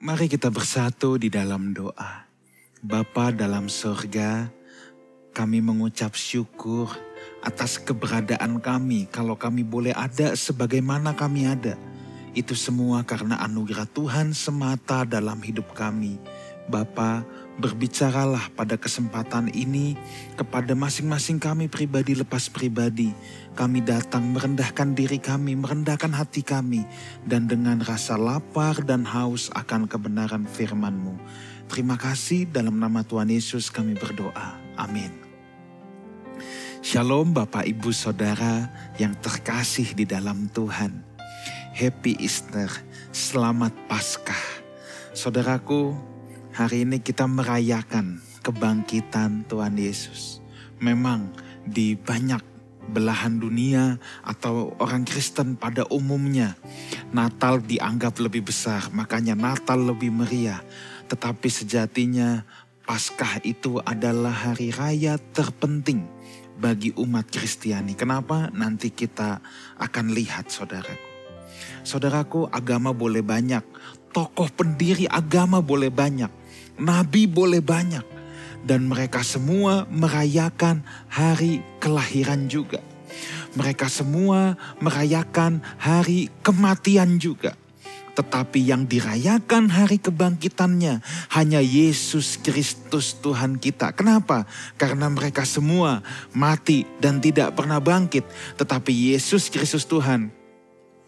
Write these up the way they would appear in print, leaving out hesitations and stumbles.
Mari kita bersatu di dalam doa. Bapa dalam surga, kami mengucap syukur atas keberadaan kami. Kalau kami boleh ada sebagaimana kami ada, itu semua karena anugerah Tuhan semata dalam hidup kami. Bapa, berbicaralah pada kesempatan ini kepada masing-masing kami pribadi lepas pribadi. Kami datang merendahkan diri kami, merendahkan hati kami, dan dengan rasa lapar dan haus akan kebenaran firman-Mu. Terima kasih, dalam nama Tuhan Yesus kami berdoa. Amin. Shalom Bapak Ibu Saudara yang terkasih di dalam Tuhan. Happy Easter, selamat Paskah. Saudaraku, hari ini kita merayakan kebangkitan Tuhan Yesus. Memang di banyak belahan dunia atau orang Kristen pada umumnya, Natal dianggap lebih besar, makanya Natal lebih meriah. Tetapi sejatinya Paskah itu adalah hari raya terpenting bagi umat Kristiani. Kenapa? Nanti kita akan lihat, saudaraku. Saudaraku, agama boleh banyak, tokoh pendiri agama boleh banyak, nabi boleh banyak, dan mereka semua merayakan hari kelahiran juga. Mereka semua merayakan hari kematian juga. Tetapi yang dirayakan hari kebangkitannya hanya Yesus Kristus Tuhan kita. Kenapa? Karena mereka semua mati dan tidak pernah bangkit. Tetapi Yesus Kristus Tuhan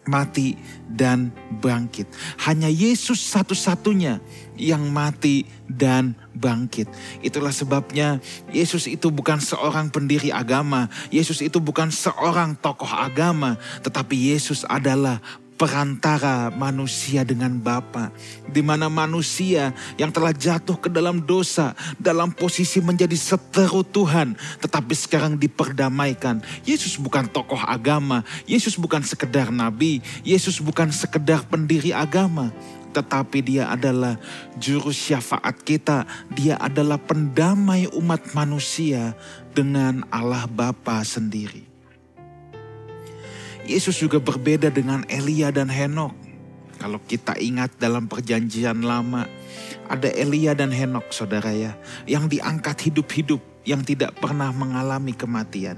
mati dan bangkit. Hanya Yesus satu-satunya yang mati dan bangkit. Itulah sebabnya Yesus itu bukan seorang pendiri agama. Yesus itu bukan seorang tokoh agama. Tetapi Yesus adalah perantara manusia dengan Bapa, di mana manusia yang telah jatuh ke dalam dosa, dalam posisi menjadi seteru Tuhan, tetapi sekarang diperdamaikan. Yesus bukan tokoh agama, Yesus bukan sekedar nabi, Yesus bukan sekedar pendiri agama, tetapi dia adalah juru syafaat kita. Dia adalah pendamai umat manusia dengan Allah Bapa sendiri. Yesus juga berbeda dengan Elia dan Henok. Kalau kita ingat dalam perjanjian lama, ada Elia dan Henok, saudara ya, yang diangkat hidup-hidup, yang tidak pernah mengalami kematian.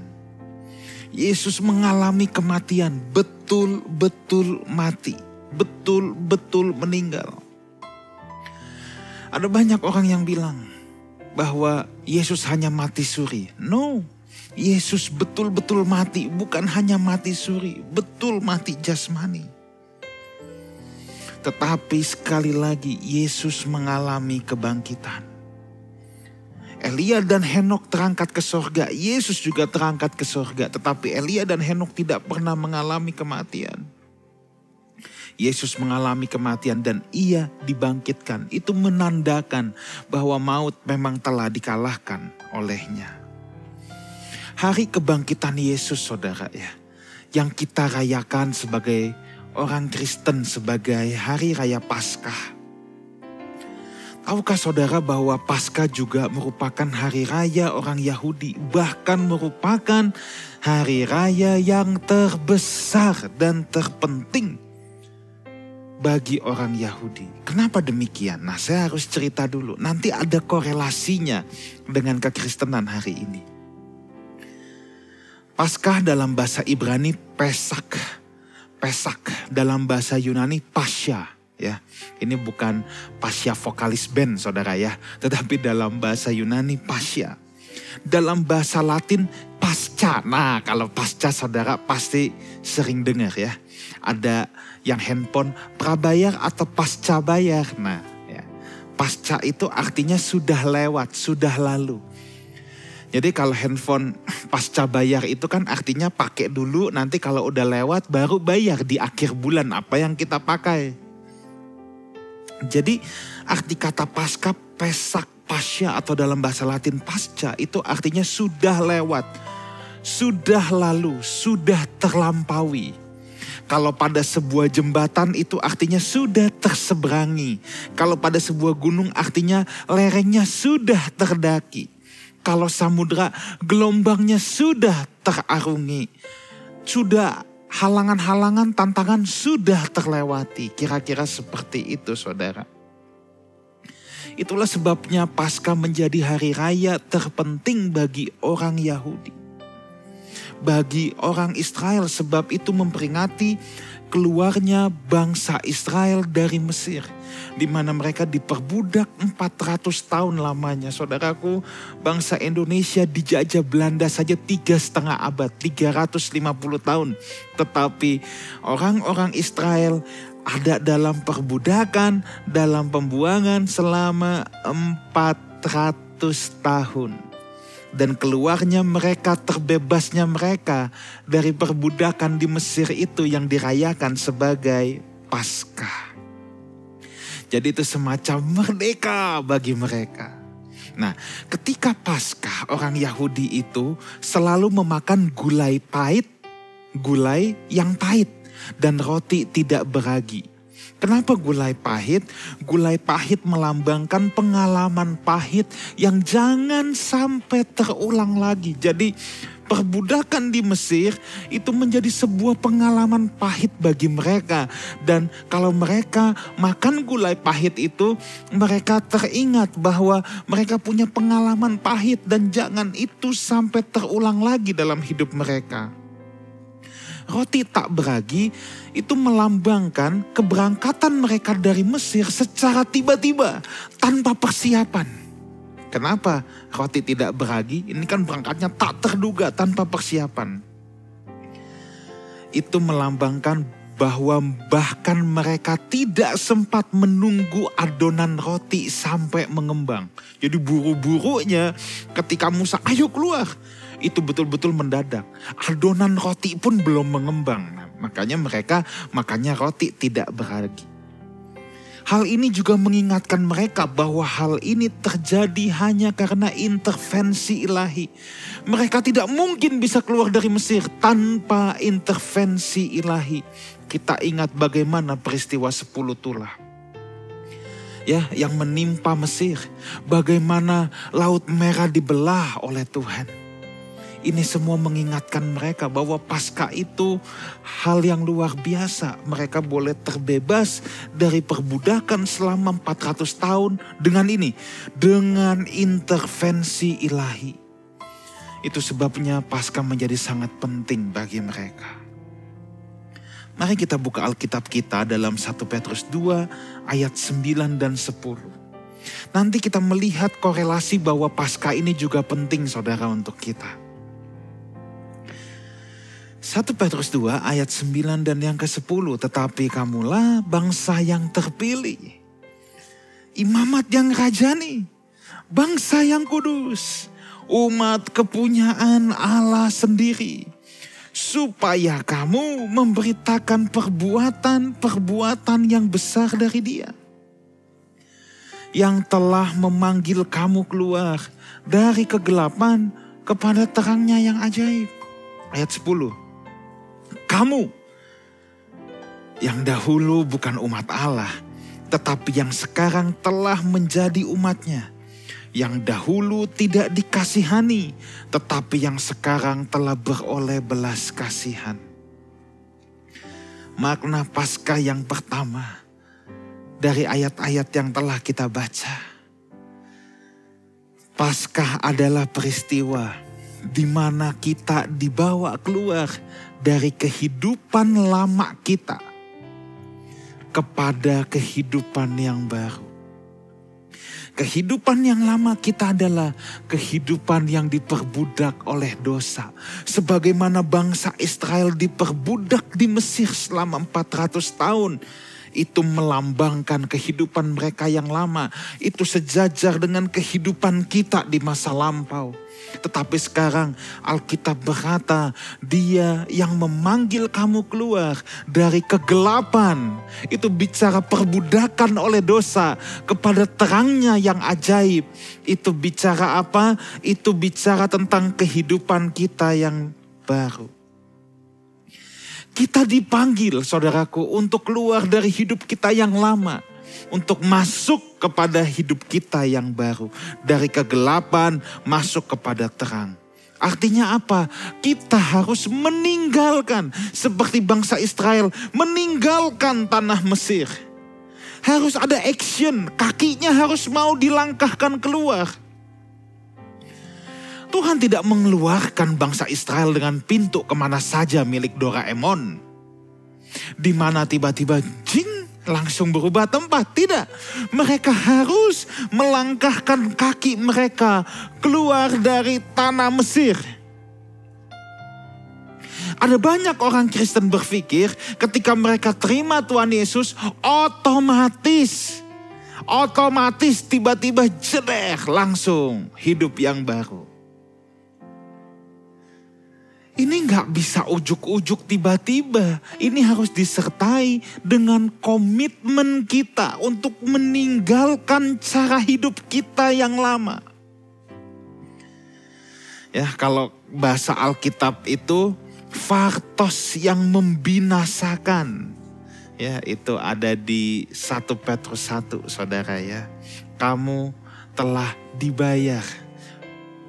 Yesus mengalami kematian, betul-betul mati, betul-betul meninggal. Ada banyak orang yang bilang bahwa Yesus hanya mati suri. No. Yesus betul-betul mati, bukan hanya mati suri, betul mati jasmani. Tetapi sekali lagi Yesus mengalami kebangkitan. Elia dan Henok terangkat ke sorga, Yesus juga terangkat ke sorga. Tetapi Elia dan Henok tidak pernah mengalami kematian. Yesus mengalami kematian dan ia dibangkitkan. Itu menandakan bahwa maut memang telah dikalahkan olehnya. Hari kebangkitan Yesus, saudara ya, yang kita rayakan sebagai orang Kristen sebagai hari raya Paskah. Tahukah saudara bahwa Paskah juga merupakan hari raya orang Yahudi, bahkan merupakan hari raya yang terbesar dan terpenting bagi orang Yahudi. Kenapa demikian? Nah, saya harus cerita dulu. Nanti ada korelasinya dengan kekristenan hari ini. Paskah dalam bahasa Ibrani Pesak. Pesak dalam bahasa Yunani Pascha. Ya, ini bukan Pascha vokalis band, saudara ya, tetapi dalam bahasa Yunani Pascha. Dalam bahasa Latin Pasca. Nah, kalau Pasca saudara pasti sering dengar ya. Ada yang handphone prabayar atau pasca bayar. Nah, ya. Pasca itu artinya sudah lewat, sudah lalu. Jadi kalau handphone pasca bayar itu kan artinya pakai dulu, nanti kalau udah lewat baru bayar di akhir bulan apa yang kita pakai. Jadi arti kata pasca, pesak, pasca atau dalam bahasa Latin pasca itu artinya sudah lewat, sudah lalu, sudah terlampaui. Kalau pada sebuah jembatan itu artinya sudah terseberangi. Kalau pada sebuah gunung artinya lerengnya sudah terdaki. Kalau samudra gelombangnya sudah terarungi. Sudah halangan-halangan tantangan sudah terlewati. Kira-kira seperti itu saudara. Itulah sebabnya Paskah menjadi hari raya terpenting bagi orang Yahudi. Bagi orang Israel, sebab itu memperingati keluarnya bangsa Israel dari Mesir, di mana mereka diperbudak 400 tahun lamanya. Saudaraku, bangsa Indonesia dijajah Belanda saja 3,5 abad, 350 tahun. Tetapi orang-orang Israel ada dalam perbudakan, dalam pembuangan selama 400 tahun. Dan keluarnya mereka, terbebasnya mereka dari perbudakan di Mesir itu yang dirayakan sebagai Paskah. Jadi itu semacam merdeka bagi mereka. Nah, ketika Paskah, orang Yahudi itu selalu memakan gulai yang pahit dan roti tidak beragi. Kenapa gulai pahit? Gulai pahit melambangkan pengalaman pahit yang jangan sampai terulang lagi. Jadi perbudakan di Mesir itu menjadi sebuah pengalaman pahit bagi mereka. Dan kalau mereka makan gulai pahit itu, mereka teringat bahwa mereka punya pengalaman pahit dan jangan itu sampai terulang lagi dalam hidup mereka. Roti tak beragi itu melambangkan keberangkatan mereka dari Mesir secara tiba-tiba, tanpa persiapan. Kenapa roti tidak beragi? Ini kan berangkatnya tak terduga, tanpa persiapan. Itu melambangkan bahwa bahkan mereka tidak sempat menunggu adonan roti sampai mengembang. Jadi buru-burunya ketika Musa, ayo keluar. Itu betul-betul mendadak. Adonan roti pun belum mengembang. Nah, makanya mereka makannya roti tidak beragi. Hal ini juga mengingatkan mereka bahwa hal ini terjadi hanya karena intervensi ilahi. Mereka tidak mungkin bisa keluar dari Mesir tanpa intervensi ilahi. Kita ingat bagaimana peristiwa 10 tulah. Ya, yang menimpa Mesir. Bagaimana Laut Merah dibelah oleh Tuhan. Ini semua mengingatkan mereka bahwa Paskah itu hal yang luar biasa. Mereka boleh terbebas dari perbudakan selama 400 tahun dengan ini. Dengan intervensi ilahi. Itu sebabnya Paskah menjadi sangat penting bagi mereka. Mari kita buka Alkitab kita dalam 1 Petrus 2 ayat 9 dan 10. Nanti kita melihat korelasi bahwa Paskah ini juga penting saudara untuk kita. 1 Petrus 2 ayat 9 dan yang ke-10. Tetapi kamulah bangsa yang terpilih, imamat yang rajani, bangsa yang kudus, umat kepunyaan Allah sendiri, supaya kamu memberitakan perbuatan-perbuatan yang besar dari Dia, yang telah memanggil kamu keluar dari kegelapan kepada terangnya yang ajaib. Ayat 10. Kamu yang dahulu bukan umat Allah, tetapi yang sekarang telah menjadi umatnya. Yang dahulu tidak dikasihani, tetapi yang sekarang telah beroleh belas kasihan. Makna Paskah yang pertama dari ayat-ayat yang telah kita baca. Paskah adalah peristiwa di mana kita dibawa keluar dari kehidupan lama kita kepada kehidupan yang baru. Kehidupan yang lama kita adalah kehidupan yang diperbudak oleh dosa. Sebagaimana bangsa Israel diperbudak di Mesir selama 400 tahun. Itu melambangkan kehidupan mereka yang lama. Itu sejajar dengan kehidupan kita di masa lampau. Tetapi sekarang Alkitab berkata, Dia yang memanggil kamu keluar dari kegelapan. Itu bicara perbudakan oleh dosa kepada terangnya yang ajaib. Itu bicara apa? Itu bicara tentang kehidupan kita yang baru. Kita dipanggil, saudaraku, untuk keluar dari hidup kita yang lama. Untuk masuk kepada hidup kita yang baru. Dari kegelapan masuk kepada terang. Artinya apa? Kita harus meninggalkan, seperti bangsa Israel, meninggalkan tanah Mesir. Harus ada action, kakinya harus mau dilangkahkan keluar. Tuhan tidak mengeluarkan bangsa Israel dengan pintu kemana saja milik Doraemon. Di mana tiba-tiba jing langsung berubah tempat. Tidak, mereka harus melangkahkan kaki mereka keluar dari tanah Mesir. Ada banyak orang Kristen berpikir ketika mereka terima Tuhan Yesus otomatis tiba-tiba jeder langsung hidup yang baru. Ini gak bisa ujuk-ujuk tiba-tiba. Ini harus disertai dengan komitmen kita untuk meninggalkan cara hidup kita yang lama. Ya, kalau bahasa Alkitab itu fartos yang membinasakan. Ya, itu ada di 1 Petrus 1, saudara ya. Kamu telah dibayar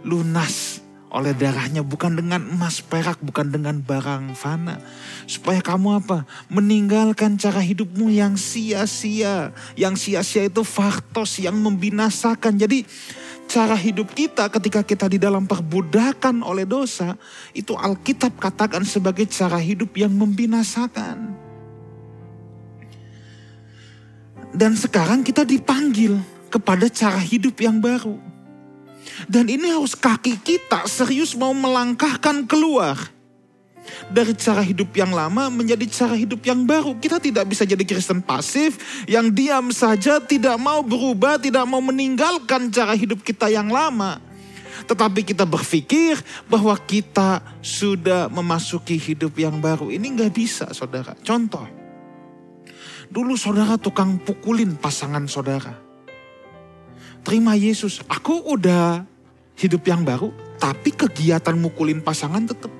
lunas oleh darahnya, bukan dengan emas perak, bukan dengan barang fana. Supaya kamu apa? Meninggalkan cara hidupmu yang sia-sia. Yang sia-sia itu fartos yang membinasakan. Jadi cara hidup kita ketika kita di dalam perbudakan oleh dosa, itu Alkitab katakan sebagai cara hidup yang membinasakan. Dan sekarang kita dipanggil kepada cara hidup yang baru. Dan ini harus kaki kita serius mau melangkahkan keluar dari cara hidup yang lama menjadi cara hidup yang baru. Kita tidak bisa jadi Kristen pasif yang diam saja, tidak mau berubah, tidak mau meninggalkan cara hidup kita yang lama. Tetapi kita berpikir bahwa kita sudah memasuki hidup yang baru. Ini gak bisa, saudara. Contoh, dulu saudara tukang pukulin pasangan saudara. Terima Yesus, aku udah hidup yang baru, tapi kegiatan mukulin pasangan tetap.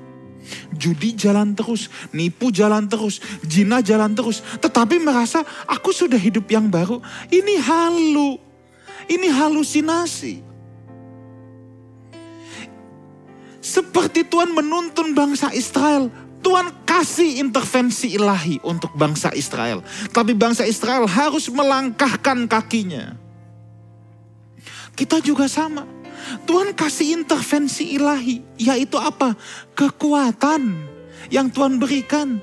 Judi jalan terus, nipu jalan terus, zina jalan terus. Tetapi merasa aku sudah hidup yang baru. Ini halusinasi. Seperti Tuhan menuntun bangsa Israel. Tuhan kasih intervensi ilahi untuk bangsa Israel. Tapi bangsa Israel harus melangkahkan kakinya. Kita juga sama. Tuhan kasih intervensi ilahi. Yaitu apa? Kekuatan yang Tuhan berikan.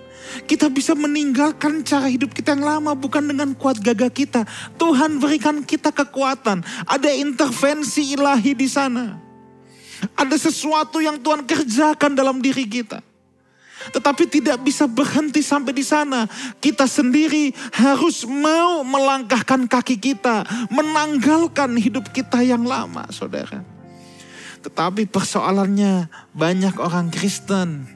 Kita bisa meninggalkan cara hidup kita yang lama bukan dengan kuat gagah kita. Tuhan berikan kita kekuatan. Ada intervensi ilahi di sana. Ada sesuatu yang Tuhan kerjakan dalam diri kita. Tetapi tidak bisa berhenti sampai di sana. Kita sendiri harus mau melangkahkan kaki kita. Menanggalkan hidup kita yang lama, saudara. Tetapi persoalannya banyak orang Kristen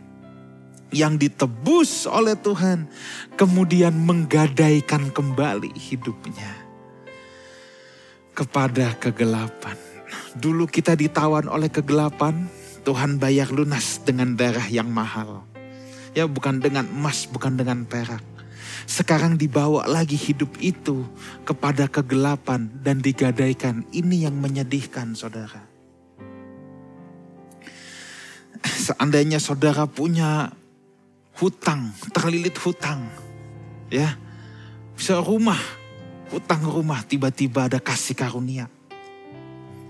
yang ditebus oleh Tuhan. Kemudian menggadaikan kembali hidupnya kepada kegelapan. Dulu kita ditawan oleh kegelapan. Tuhan bayar lunas dengan darah yang mahal. Ya, bukan dengan emas, bukan dengan perak. Sekarang dibawa lagi hidup itu kepada kegelapan dan digadaikan. Ini yang menyedihkan, saudara. Seandainya saudara punya hutang, terlilit hutang. Ya, bisa hutang rumah, tiba-tiba ada kasih karunia.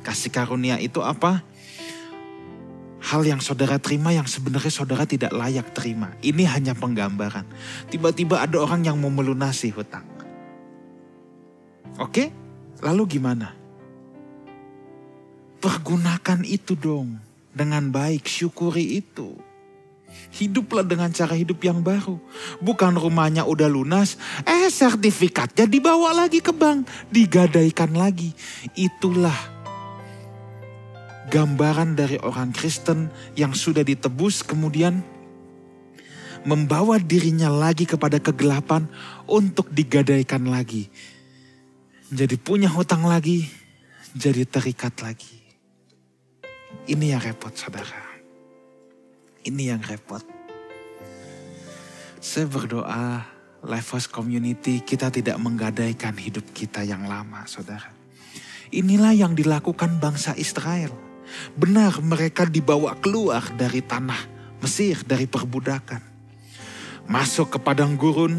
Kasih karunia itu apa? Hal yang saudara terima yang sebenarnya saudara tidak layak terima. Ini hanya penggambaran. Tiba-tiba ada orang yang mau melunasi hutang. Oke? Lalu gimana? Pergunakan itu dong dengan baik, syukuri itu. Hiduplah dengan cara hidup yang baru. Bukan rumahnya udah lunas, sertifikatnya dibawa lagi ke bank, digadaikan lagi. Itulah gambaran dari orang Kristen yang sudah ditebus kemudian membawa dirinya lagi kepada kegelapan untuk digadaikan lagi. Jadi punya hutang lagi, jadi terikat lagi. Ini yang repot, saudara. Ini yang repot. Saya berdoa Lifehouse Community kita tidak menggadaikan hidup kita yang lama, saudara. Inilah yang dilakukan bangsa Israel. Benar, mereka dibawa keluar dari tanah Mesir, dari perbudakan. Masuk ke padang gurun,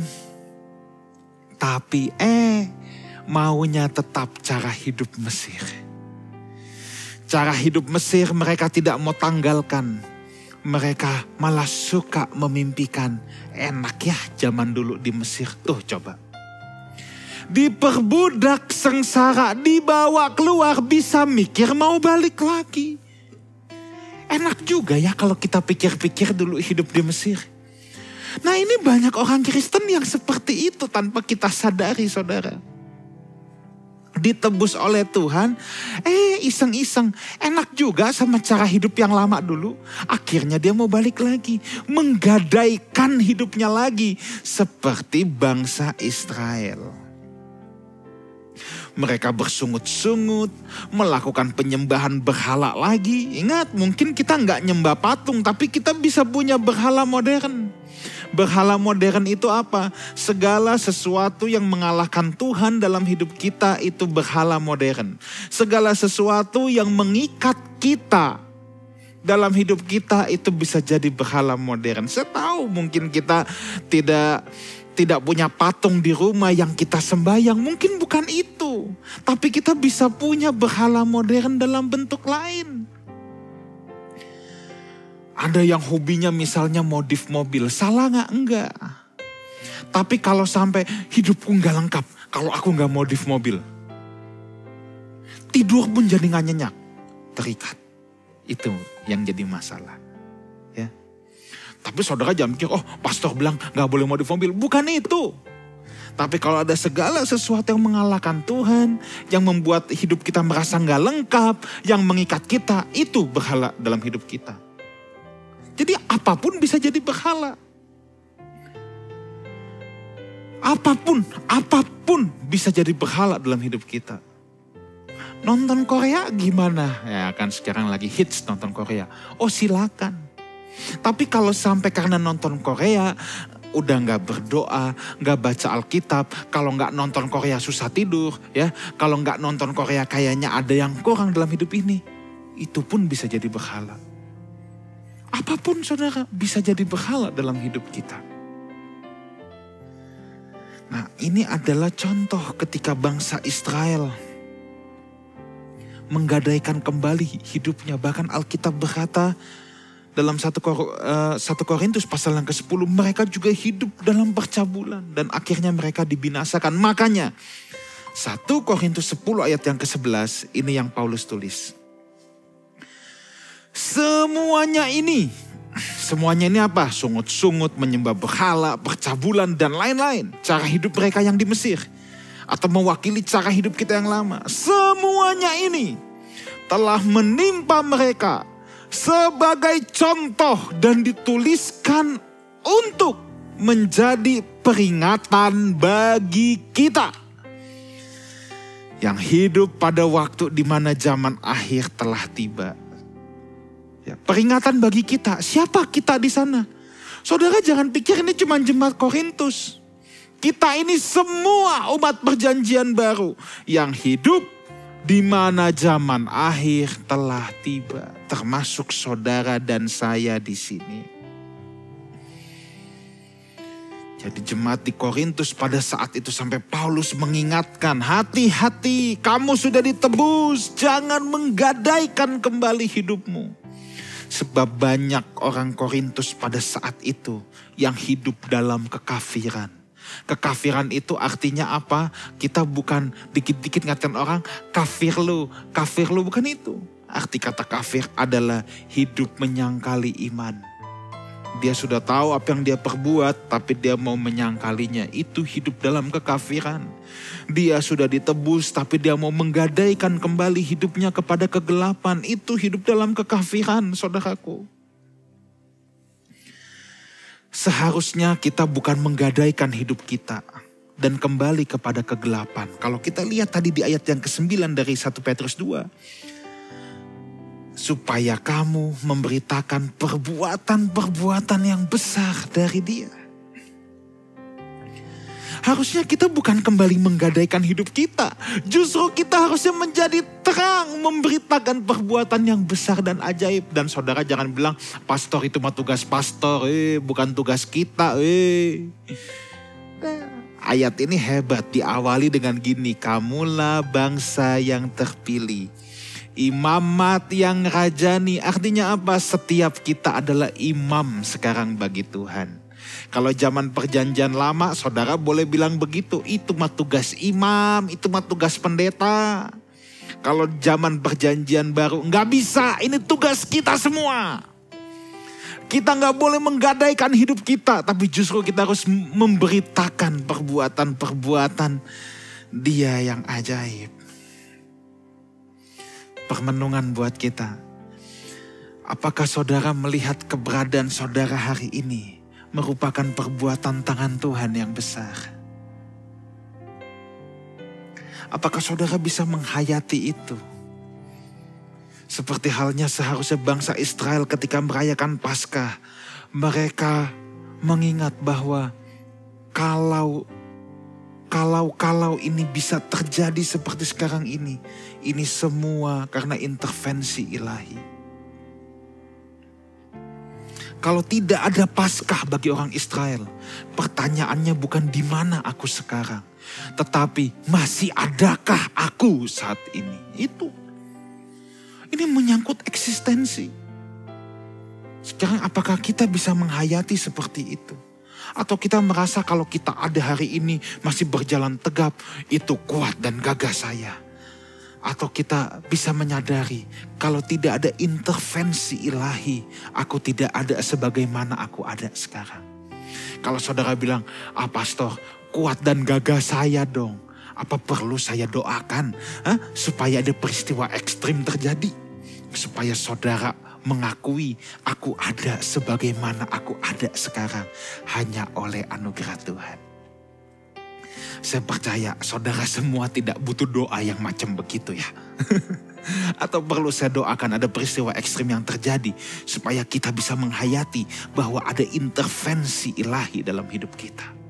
Tapi maunya tetap cara hidup Mesir. Cara hidup Mesir mereka tidak mau tanggalkan. Mereka malah suka memimpikan. Enak ya zaman dulu di Mesir. Tuh coba. Diperbudak sengsara, dibawa keluar, bisa mikir mau balik lagi. Enak juga ya kalau kita pikir-pikir dulu hidup di Mesir. Nah ini banyak orang Kristen yang seperti itu tanpa kita sadari saudara. Ditebus oleh Tuhan, iseng-iseng. Enak juga sama cara hidup yang lama dulu. Akhirnya dia mau balik lagi. Menggadaikan hidupnya lagi. Seperti bangsa Israel. Mereka bersungut-sungut, melakukan penyembahan berhala lagi. Ingat, mungkin kita nggak nyembah patung, tapi kita bisa punya berhala modern. Berhala modern itu apa? Segala sesuatu yang mengalahkan Tuhan dalam hidup kita itu berhala modern. Segala sesuatu yang mengikat kita dalam hidup kita itu bisa jadi berhala modern. Saya tahu mungkin kita tidak punya patung di rumah yang kita sembahyang. Mungkin bukan itu. Tapi kita bisa punya berhala modern dalam bentuk lain. Ada yang hobinya misalnya modif mobil. Salah nggak? Enggak. Tapi kalau sampai hidupku nggak lengkap. Kalau aku nggak modif mobil. Tidur pun jadi nggak nyenyak. Terikat. Itu yang jadi masalah. Ya. Tapi saudara jangan mikir, pastor bilang gak boleh modif mobil. Bukan itu. Tapi kalau ada segala sesuatu yang mengalahkan Tuhan, yang membuat hidup kita merasa gak lengkap, yang mengikat kita, itu berhala dalam hidup kita. Jadi apapun bisa jadi berhala. Apapun bisa jadi berhala dalam hidup kita. Nonton Korea gimana? Ya kan sekarang lagi hits nonton Korea. Silakan. Tapi kalau sampai karena nonton Korea, udah gak berdoa, gak baca Alkitab, kalau gak nonton Korea susah tidur, ya. Kalau gak nonton Korea kayaknya ada yang kurang dalam hidup ini. Itu pun bisa jadi berhala. Apapun saudara bisa jadi berhala dalam hidup kita. Nah ini adalah contoh ketika bangsa Israel menggadaikan kembali hidupnya. Bahkan Alkitab berkata, dalam 1 Korintus pasal yang ke-10, mereka juga hidup dalam percabulan dan akhirnya mereka dibinasakan. Makanya 1 Korintus 10 ayat yang ke-11 ini yang Paulus tulis. Semuanya ini apa? Sungut-sungut, menyembah berhala, percabulan dan lain-lain. Cara hidup mereka yang di Mesir atau mewakili cara hidup kita yang lama. Semuanya ini telah menimpa mereka sebagai contoh dan dituliskan untuk menjadi peringatan bagi kita yang hidup pada waktu di mana zaman akhir telah tiba. Ya, peringatan bagi kita. Siapa kita di sana? Saudara jangan pikir ini cuma jemaat Korintus. Kita ini semua umat perjanjian baru yang hidup di mana zaman akhir telah tiba, termasuk saudara dan saya di sini. Jadi jemaat di Korintus pada saat itu sampai Paulus mengingatkan, hati-hati, kamu sudah ditebus, jangan menggadaikan kembali hidupmu. Sebab banyak orang Korintus pada saat itu yang hidup dalam kekafiran. Kekafiran itu artinya apa? Kita bukan dikit-dikit ngatain orang kafir lu bukan itu. Arti kata kafir adalah hidup menyangkali iman. Dia sudah tahu apa yang dia perbuat tapi dia mau menyangkalinya. Itu hidup dalam kekafiran. Dia sudah ditebus tapi dia mau menggadaikan kembali hidupnya kepada kegelapan. Itu hidup dalam kekafiran, saudaraku. Seharusnya kita bukan menggadaikan hidup kita dan kembali kepada kegelapan. Kalau kita lihat tadi di ayat yang ke-9 dari 1 Petrus 2. Supaya kamu memberitakan perbuatan-perbuatan yang besar dari Dia. Harusnya kita bukan kembali menggadaikan hidup kita. Justru kita harusnya menjadi terang, memberitakan perbuatan yang besar dan ajaib. Dan saudara jangan bilang, pastor itu mah tugas pastor, bukan tugas kita. ayat ini hebat, diawali dengan gini, kamulah bangsa yang terpilih, imamat yang rajani. Artinya apa? Setiap kita adalah imam sekarang bagi Tuhan. Kalau zaman perjanjian lama, saudara boleh bilang begitu, itu mah tugas imam, itu mah tugas pendeta. Kalau zaman perjanjian baru, nggak bisa, ini tugas kita semua. Kita nggak boleh menggadaikan hidup kita, tapi justru kita harus memberitakan perbuatan-perbuatan Dia yang ajaib. Permenungan buat kita. Apakah saudara melihat keberadaan saudara hari ini merupakan perbuatan tangan Tuhan yang besar? Apakah saudara bisa menghayati itu? Seperti halnya seharusnya bangsa Israel ketika merayakan Paskah. Mereka mengingat bahwa kalau ini bisa terjadi seperti sekarang ini semua karena intervensi ilahi. Kalau tidak ada Paskah bagi orang Israel, pertanyaannya bukan di mana aku sekarang, tetapi masih adakah aku saat ini? Ini menyangkut eksistensi. Sekarang apakah kita bisa menghayati seperti itu? Atau kita merasa kalau kita ada hari ini masih berjalan tegap, itu kuat dan gagah saya? Atau kita bisa menyadari kalau tidak ada intervensi ilahi, aku tidak ada sebagaimana aku ada sekarang. Kalau saudara bilang, pastor kuat dan gagah saya dong. Apa perlu saya doakan supaya ada peristiwa ekstrim terjadi? Supaya saudara mengakui aku ada sebagaimana aku ada sekarang hanya oleh anugerah Tuhan. Saya percaya saudara semua tidak butuh doa yang macam begitu ya. Atau perlu saya doakan ada peristiwa ekstrim yang terjadi supaya kita bisa menghayati bahwa ada intervensi ilahi dalam hidup kita.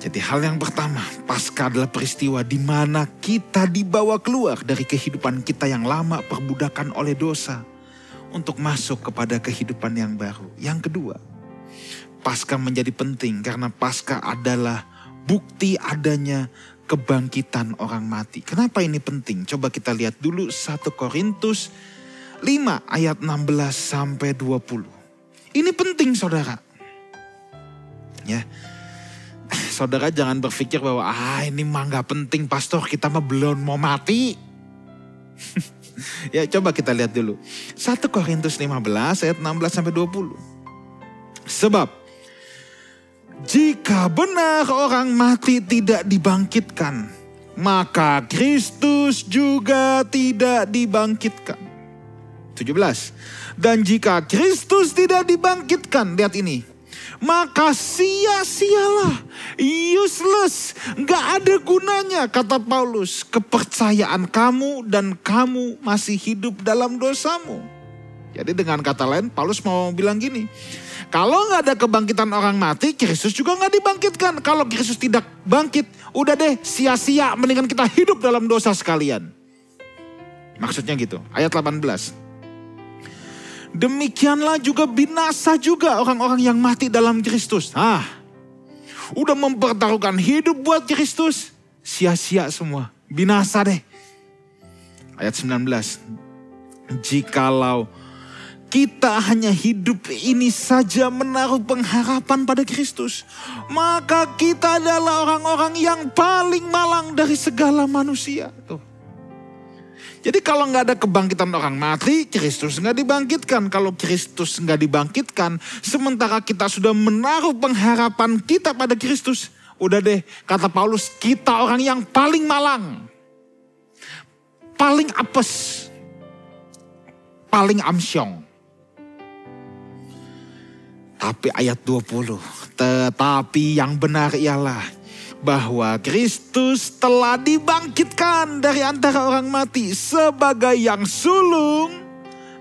Jadi hal yang pertama, Paskah adalah peristiwa di mana kita dibawa keluar dari kehidupan kita yang lama perbudakan oleh dosa untuk masuk kepada kehidupan yang baru. Yang kedua, Paskah menjadi penting karena Paskah adalah bukti adanya kebangkitan orang mati. Kenapa ini penting? Coba kita lihat dulu 1 Korintus 5 ayat 16 sampai 20. Ini penting saudara. Ya. Saudara jangan berpikir bahwa ini mah gak penting pastor, kita mah belum mau mati. Ya coba kita lihat dulu. 1 Korintus 15 ayat 16 sampai 20. Sebab jika benar orang mati tidak dibangkitkan, maka Kristus juga tidak dibangkitkan. 17. Dan jika Kristus tidak dibangkitkan, lihat ini, maka sia-sialah, useless, gak ada gunanya, kata Paulus, kepercayaan kamu dan kamu masih hidup dalam dosamu. Jadi dengan kata lain, Paulus mau bilang gini, kalau gak ada kebangkitan orang mati, Kristus juga gak dibangkitkan. Kalau Kristus tidak bangkit, udah deh sia-sia, mendingan kita hidup dalam dosa sekalian. Maksudnya gitu, ayat 18. Demikianlah juga binasa juga orang-orang yang mati dalam Kristus. Udah mempertaruhkan hidup buat Kristus, sia-sia semua, binasa deh. Ayat 19. Jikalau kita hanya hidup ini saja menaruh pengharapan pada Kristus, maka kita adalah orang-orang yang paling malang dari segala manusia. Tuh. Jadi kalau nggak ada kebangkitan orang mati, Kristus nggak dibangkitkan. Kalau Kristus nggak dibangkitkan, sementara kita sudah menaruh pengharapan kita pada Kristus, udah deh, kata Paulus, kita orang yang paling malang, paling apes, paling amsyong. Tapi ayat 20, tetapi yang benar ialah bahwa Kristus telah dibangkitkan dari antara orang mati sebagai yang sulung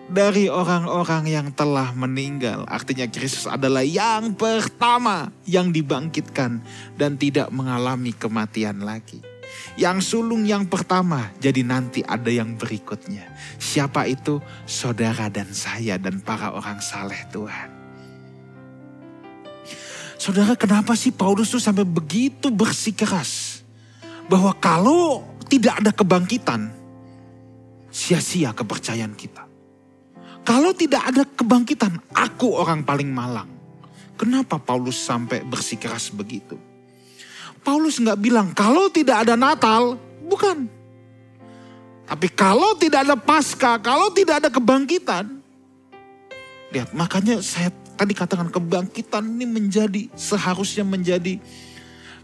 dari orang-orang yang telah meninggal. Artinya Kristus adalah yang pertama yang dibangkitkan dan tidak mengalami kematian lagi. Yang sulung yang pertama, jadi nanti ada yang berikutnya. Siapa itu? Saudara dan saya dan para orang saleh Tuhan. Saudara, kenapa sih Paulus tuh sampai begitu bersikeras bahwa kalau tidak ada kebangkitan, sia-sia kepercayaan kita. Kalau tidak ada kebangkitan, aku orang paling malang. Kenapa Paulus sampai bersikeras begitu? Paulus nggak bilang kalau tidak ada Natal, bukan. Tapi kalau tidak ada Paskah, kalau tidak ada kebangkitan. Lihat, makanya saya tadi katakan kebangkitan ini seharusnya menjadi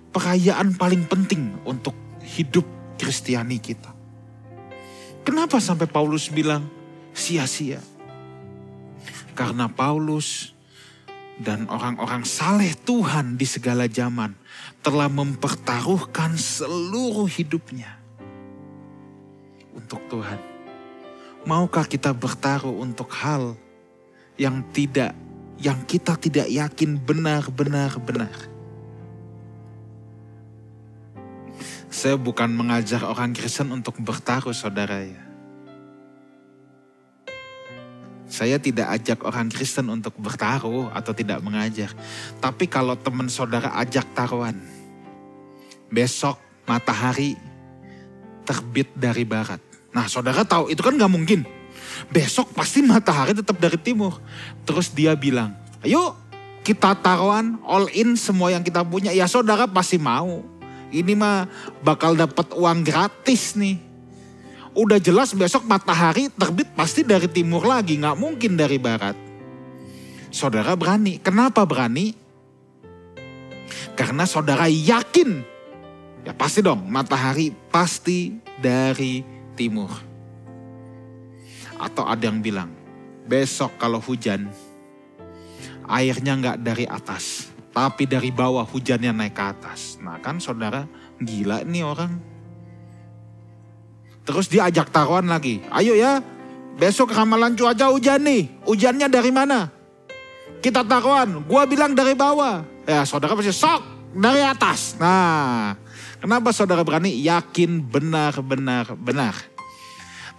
perayaan paling penting untuk hidup Kristiani kita. Kenapa sampai Paulus bilang sia-sia? Karena Paulus dan orang-orang saleh Tuhan di segala zaman telah mempertaruhkan seluruh hidupnya untuk Tuhan. Maukah kita bertaruh untuk hal yang kita tidak yakin benar-benar? Saya bukan mengajar orang Kristen untuk bertaruh, saudara ya. Saya tidak ajak orang Kristen untuk bertaruh atau tidak mengajar. Tapi kalau teman saudara ajak taruhan, besok matahari terbit dari barat. Nah, saudara tahu itu kan gak mungkin. Besok pasti matahari tetap dari timur. Terus dia bilang, ayo kita taruhan all in semua yang kita punya. Ya saudara pasti mau. Ini mah bakal dapat uang gratis nih. Udah jelas besok matahari terbit pasti dari timur lagi. Gak mungkin dari barat. Saudara berani. Kenapa berani? Karena saudara yakin. Ya pasti dong, matahari pasti dari timur. Atau ada yang bilang, besok kalau hujan, airnya nggak dari atas, tapi dari bawah hujannya naik ke atas. Nah kan saudara, gila nih orang. Terus dia ajak taruhan lagi, ayo ya, besok ramalan cuaca hujan nih, hujannya dari mana? Kita taruhan, gua bilang dari bawah. Ya saudara pasti sok, dari atas. Nah, kenapa saudara berani? Yakin benar.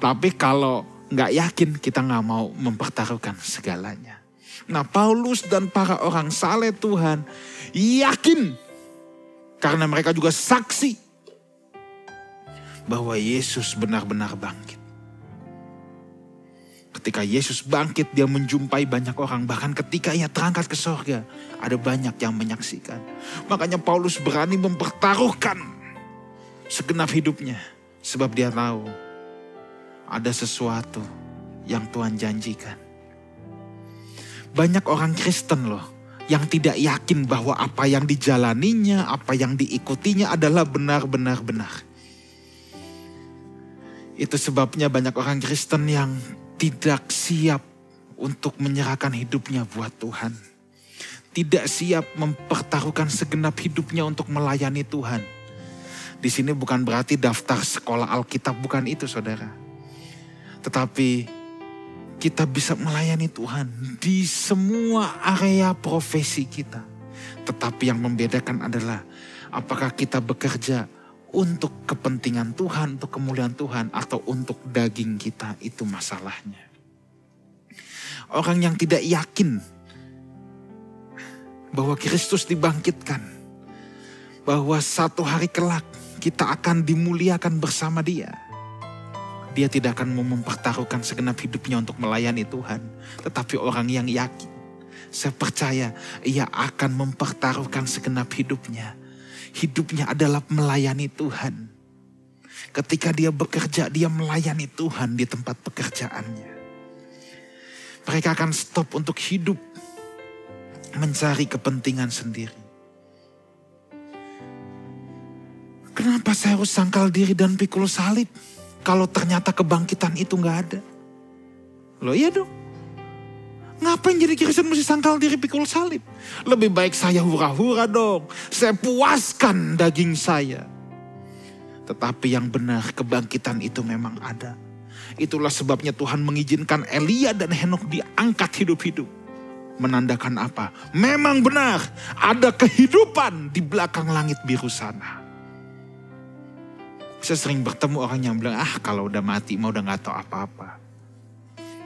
Tapi kalau nggak yakin, kita nggak mau mempertaruhkan segalanya. Nah, Paulus dan para orang saleh Tuhan yakin. Karena mereka juga saksi bahwa Yesus benar-benar bangkit. Ketika Yesus bangkit, dia menjumpai banyak orang. Bahkan ketika ia terangkat ke sorga, ada banyak yang menyaksikan. Makanya Paulus berani mempertaruhkan segenap hidupnya. Sebab dia tahu ada sesuatu yang Tuhan janjikan. Banyak orang Kristen loh yang tidak yakin bahwa apa yang dijalaninya, apa yang diikutinya adalah benar-benar. Itu sebabnya banyak orang Kristen yang tidak siap untuk menyerahkan hidupnya buat Tuhan. Tidak siap mempertaruhkan segenap hidupnya untuk melayani Tuhan. Di sini bukan berarti daftar sekolah Alkitab, bukan itu saudara. Tetapi kita bisa melayani Tuhan di semua area profesi kita. Tetapi yang membedakan adalah apakah kita bekerja untuk kepentingan Tuhan, untuk kemuliaan Tuhan, atau untuk daging kita, itu masalahnya. Orang yang tidak yakin bahwa Kristus dibangkitkan, bahwa satu hari kelak kita akan dimuliakan bersama Dia, dia tidak akan mempertaruhkan segenap hidupnya untuk melayani Tuhan. Tetapi orang yang yakin, saya percaya ia akan mempertaruhkan segenap hidupnya. Hidupnya adalah melayani Tuhan. Ketika dia bekerja, dia melayani Tuhan di tempat pekerjaannya. Mereka akan stop untuk hidup mencari kepentingan sendiri. Kenapa saya harus sangkal diri dan pikul salib? Kalau ternyata kebangkitan itu gak ada. Loh iya dong. Ngapain jadi Kristen mesti sangkal diri pikul salib? Lebih baik saya hura-hura dong. Saya puaskan daging saya. Tetapi yang benar, kebangkitan itu memang ada. Itulah sebabnya Tuhan mengizinkan Elia dan Henokh diangkat hidup-hidup. Menandakan apa? Memang benar ada kehidupan di belakang langit biru sana. Saya sering bertemu orang yang bilang, kalau udah mati mah udah gak tahu apa-apa.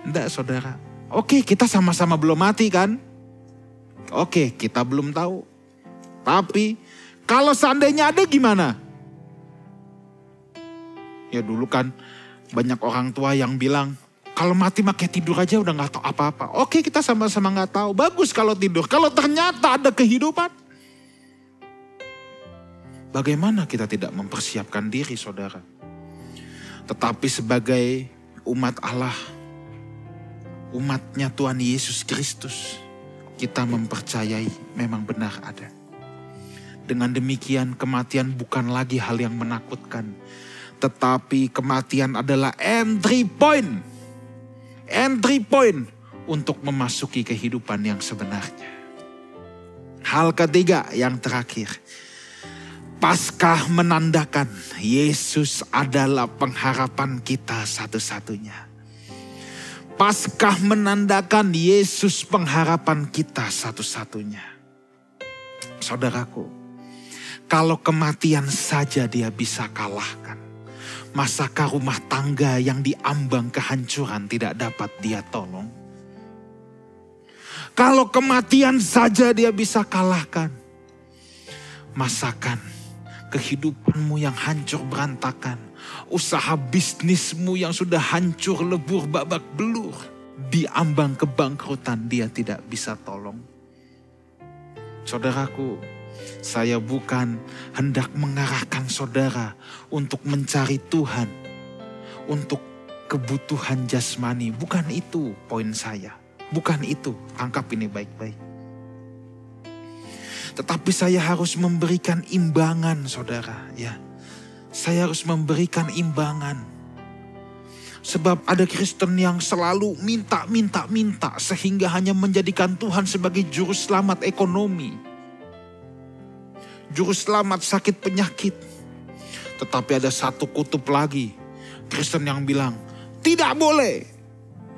Enggak saudara. Oke, kita sama-sama belum mati kan? Oke, kita belum tahu. Tapi kalau seandainya ada gimana? Ya dulu kan banyak orang tua yang bilang, kalau mati mah kayak tidur aja udah gak tahu apa-apa. Oke, kita sama-sama gak tahu. Bagus kalau tidur. Kalau ternyata ada kehidupan, bagaimana kita tidak mempersiapkan diri, saudara? Tetapi sebagai umat Allah, umatnya Tuhan Yesus Kristus, kita mempercayai memang benar ada. Dengan demikian kematian bukan lagi hal yang menakutkan. Tetapi kematian adalah entry point. Entry point untuk memasuki kehidupan yang sebenarnya. Hal ketiga yang terakhir. Paskah menandakan Yesus adalah pengharapan kita satu-satunya. Paskah menandakan Yesus pengharapan kita satu-satunya. Saudaraku, kalau kematian saja dia bisa kalahkan, masakah rumah tangga yang diambang kehancuran tidak dapat dia tolong? Kalau kematian saja dia bisa kalahkan, masakan kehidupanmu yang hancur berantakan, usaha bisnismu yang sudah hancur lebur babak belur, diambang kebangkrutan dia tidak bisa tolong. Saudaraku, saya bukan hendak mengarahkan saudara untuk mencari Tuhan, untuk kebutuhan jasmani. Bukan itu poin saya. Bukan itu, tangkap ini baik-baik. Tetapi saya harus memberikan imbangan, saudara. Ya, saya harus memberikan imbangan. Sebab ada Kristen yang selalu minta sehingga hanya menjadikan Tuhan sebagai juru selamat ekonomi, juru selamat sakit penyakit. Tetapi ada satu kutub lagi, Kristen yang bilang tidak boleh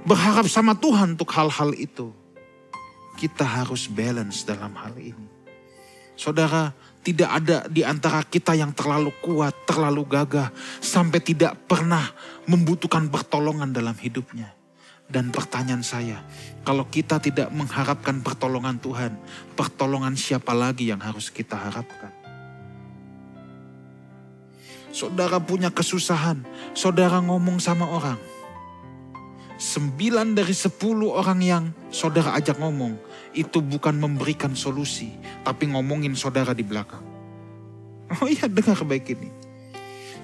berharap sama Tuhan untuk hal-hal itu. Kita harus balance dalam hal ini. Saudara, tidak ada di antara kita yang terlalu kuat, terlalu gagah, sampai tidak pernah membutuhkan pertolongan dalam hidupnya. Dan pertanyaan saya, kalau kita tidak mengharapkan pertolongan Tuhan, pertolongan siapa lagi yang harus kita harapkan? Saudara punya kesusahan, saudara ngomong sama orang. 9 dari 10 orang yang saudara ajak ngomong, itu bukan memberikan solusi, tapi ngomongin saudara di belakang. Oh iya, dengar baik ini.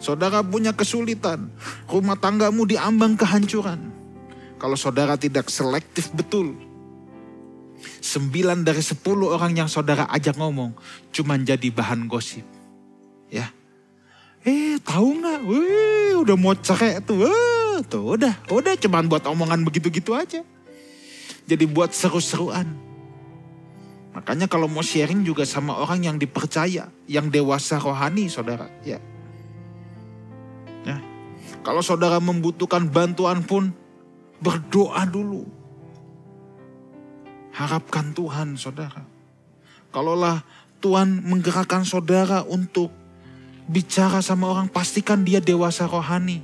Saudara punya kesulitan, rumah tanggamu diambang kehancuran. Kalau saudara tidak selektif betul, 9 dari 10 orang yang saudara ajak ngomong, cuman jadi bahan gosip. Ya, tahu nggak? Udah mau cerai tuh. Tuh udah cuman buat omongan begitu-gitu aja. Jadi buat seru-seruan. Makanya kalau mau sharing juga sama orang yang dipercaya, yang dewasa rohani, saudara. Ya. Kalau saudara membutuhkan bantuan pun, berdoa dulu. Harapkan Tuhan, saudara. Kalaulah Tuhan menggerakkan saudara untuk bicara sama orang, pastikan dia dewasa rohani.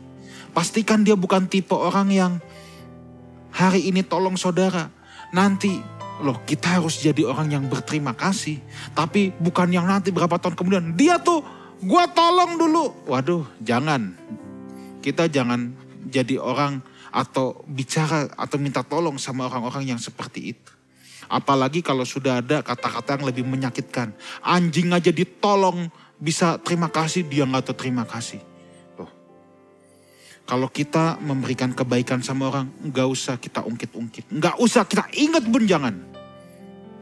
Pastikan dia bukan tipe orang yang hari ini tolong saudara, nanti loh kita harus jadi orang yang berterima kasih. Tapi bukan yang nanti berapa tahun kemudian, dia tuh gua tolong dulu. Waduh, jangan. Kita jangan jadi orang atau bicara atau minta tolong sama orang-orang yang seperti itu. Apalagi kalau sudah ada kata-kata yang lebih menyakitkan. Anjing aja ditolong bisa terima kasih, dia gak terima kasih. Kalau kita memberikan kebaikan sama orang, gak usah kita ungkit-ungkit. Gak usah kita ingat pun jangan.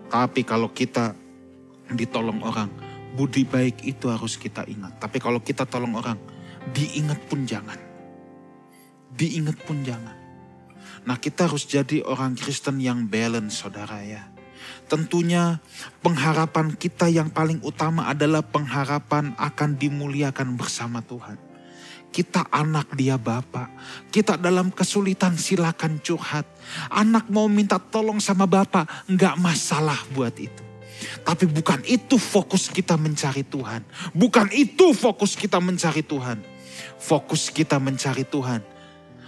Tapi kalau kita ditolong orang, budi baik itu harus kita ingat. Tapi kalau kita tolong orang, diingat pun jangan. Diingat pun jangan. Nah, kita harus jadi orang Kristen yang balance, saudara ya. Tentunya pengharapan kita yang paling utama adalah pengharapan akan dimuliakan bersama Tuhan. Kita anak, dia Bapak. Kita dalam kesulitan silakan curhat. Anak mau minta tolong sama Bapak, enggak masalah buat itu. Tapi bukan itu fokus kita mencari Tuhan. Bukan itu fokus kita mencari Tuhan. Fokus kita mencari Tuhan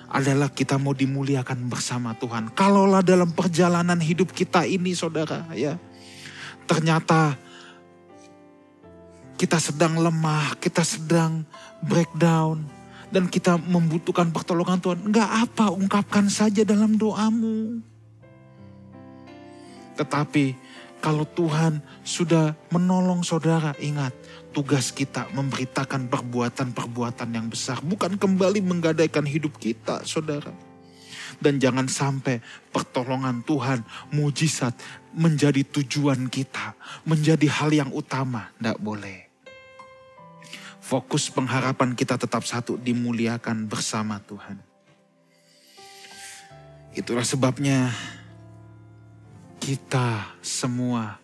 adalah kita mau dimuliakan bersama Tuhan. Kalaulah dalam perjalanan hidup kita ini, saudara ya, ternyata kita sedang lemah, kita sedang breakdown, dan kita membutuhkan pertolongan Tuhan. Enggak apa, ungkapkan saja dalam doamu. Tetapi kalau Tuhan sudah menolong saudara, ingat, tugas kita memberitakan perbuatan-perbuatan yang besar. Bukan kembali menggadaikan hidup kita, saudara. Dan jangan sampai pertolongan Tuhan, mujizat menjadi tujuan kita, menjadi hal yang utama. Tidak boleh. Fokus pengharapan kita tetap satu, dimuliakan bersama Tuhan. Itulah sebabnya kita semua,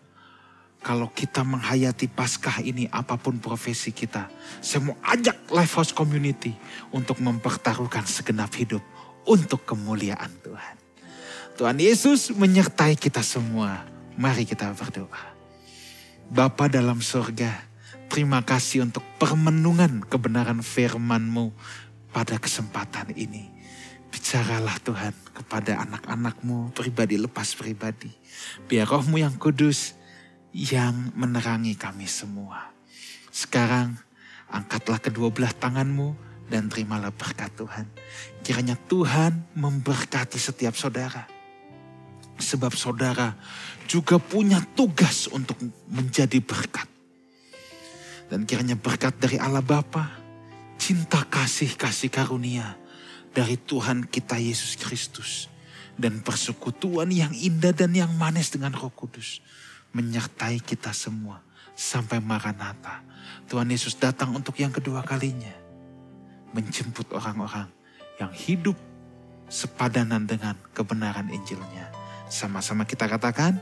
kalau kita menghayati Paskah ini, apapun profesi kita, saya mau ajak Lifehouse Community untuk mempertaruhkan segenap hidup untuk kemuliaan Tuhan. Tuhan Yesus menyertai kita semua. Mari kita berdoa. Bapa dalam surga, terima kasih untuk permenungan kebenaran firman-Mu pada kesempatan ini. Bicaralah Tuhan kepada anak-anak-Mu pribadi lepas pribadi. Biar Roh-Mu yang kudus yang menerangi kami semua. Sekarang angkatlah kedua belah tangan-Mu dan terimalah berkat Tuhan. Kiranya Tuhan memberkati setiap saudara. Sebab saudara juga punya tugas untuk menjadi berkat. Dan kiranya berkat dari Allah Bapa, cinta kasih karunia dari Tuhan kita Yesus Kristus, dan persekutuan yang indah dan yang manis dengan Roh Kudus menyertai kita semua sampai Maranatha. Tuhan Yesus datang untuk yang kedua kalinya, menjemput orang-orang yang hidup sepadanan dengan kebenaran Injilnya. Sama-sama kita katakan,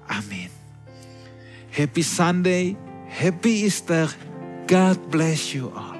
amin. Happy Sunday, happy Easter, God bless you all.